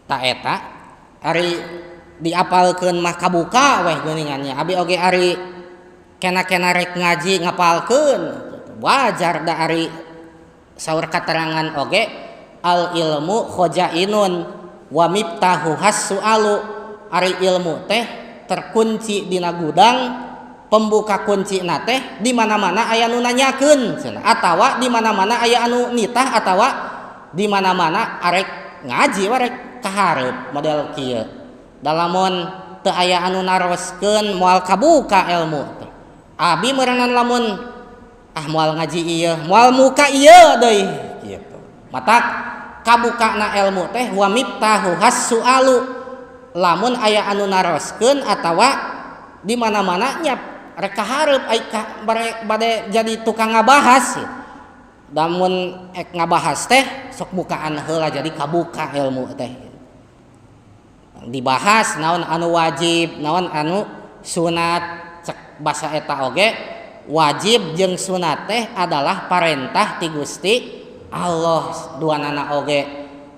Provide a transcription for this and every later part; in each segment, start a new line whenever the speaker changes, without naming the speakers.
tak eta ari diapalkeun mah kabuka weh geuningannya abi oge ari kena-kena rek ngaji ngapalkeun wajar da ari saur katerangan oge al ilmu khojainun wa miftahu has-su'alu ari ilmu teh terkunci dina gudang pembuka kunci na teh di mana-mana aya nu nanyakeun atawa di mana-mana aya anu nitah atawa di mana-mana arek ngaji warek kaharep model kieu da lamun teu aya anu naroskeun moal kabuka ilmu teh abi meureunana lamun moal ngaji ieu moal muka ieu deui kitu matak kabukana ilmu teh wa miftahu has-su'alu lamun aya anu naroskeun atawa di mana-mana nya rek kaharep ai bade jadi tukang ngabahas lamun ngabahas teh sok bukaan heula jadi kabuka ilmu teh dibahas naon anu wajib naon anu sunat cek basa eta oge wajib jeung sunat teh adalah parentah ti Gusti Allah duanana oge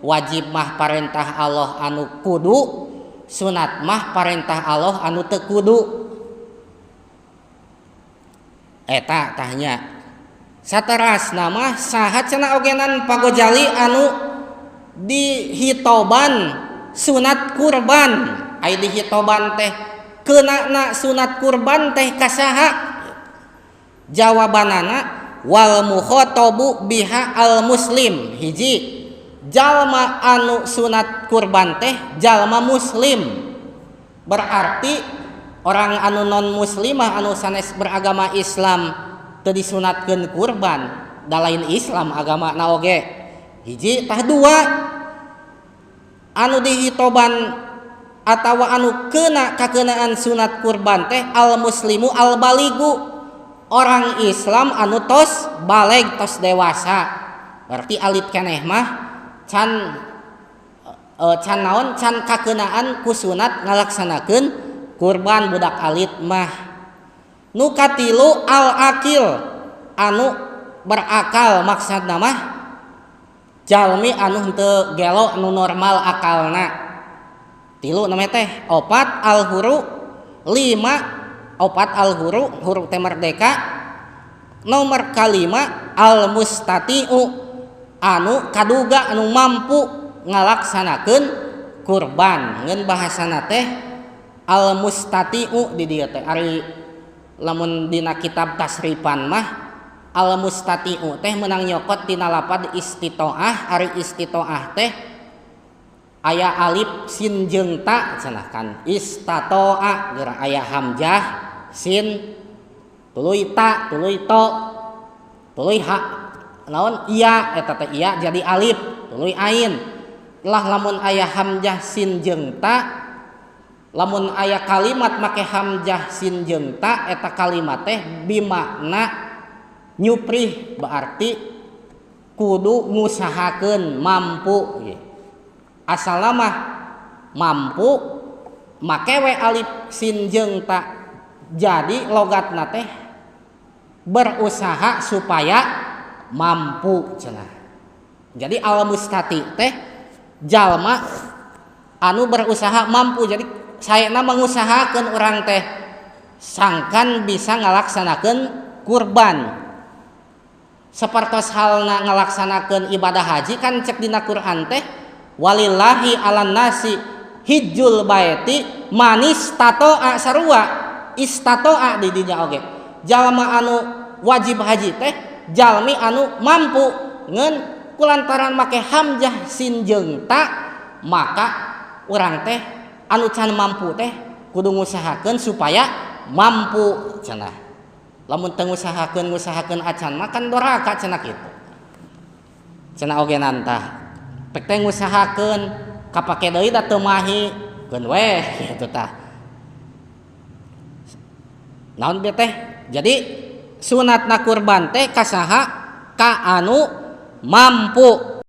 wajib mah parentah Allah anu kudu sunat mah parentah Allah anu teu kudu eta tanya saterasna mah saha cenah ogenan pagojali anu dihitoban sunat kurban ai dihitoban teh keunana sunat kurban teh kasaha jawabanana wal mukhatabu biha al muslim hiji jalma anu sunat kurban teh jalma muslim berarti orang anu non muslimah anu sanes beragama Islam teu disunatkeun kurban da lain Islam agama na oge hiji tah dua anu dihitoban atawa anu keuna kakeunaan sunat kurban teh al muslimu al baligu orang Islam anu tos baleg tos dewasa berarti alit keneh mah can naon can kakeunaan ku sunat ngalaksanakeun kurban budak alit mah nu katilu al akil anu berakal maksudna mah jalmi anu henteu gelo anu normal akalna tilu namanya teh opat al huru lima opat al huru huru teh merdeka nomor kalima al mustatiu anu kaduga anu mampu ngalaksanakeun kurban ngeun bahasana teh al mustatiu di dieu teh ari lamun dina kitab tasrifan mah al mustatiu teh meunang nyokot tina lapad istitoah ari istitoah teh aya alif sin jeung ta cenah kan istatoa geura aya hamzah sin tuluy ta tuluy to tuluy ha naon iya eta teh iya jadi alif tuluy ain lah lamun aya hamzah sin jeung ta lamun aya kalimat make hamzah sin jeung ta eta kalimat teh bimakna nyuprih berarti kudu ngusahakeun mampu asalna mah mampu make we alif sin jeung ta jadi logatna teh berusaha supaya mampu cenah jadi al mustati teh jalma anu berusaha mampu jadi sayana mengusahakeun urang teh sangkan bisa ngalaksanakeun kurban sapertos halna ngalaksanakeun ibadah haji kan cek dina Quran teh walillahi 'alan nasi hijjul baiti manis tatoa sarua istatoa di dinya oge jalma anu wajib haji teh jalmi anu mampu ngeun kulantaran make hamzah sin jeung ta maka urang teh anu can mampu teh kudu ngusahakeun supaya mampu cenah lamun teu ngusahakeun acan makan doraka cenah kitu cenah oge nantah pek teh ngusahakeun kapake deui da teu mahi keun weh kitu tah naon bieu teh jadi sunatna kurban teh kasaha ka anu mampu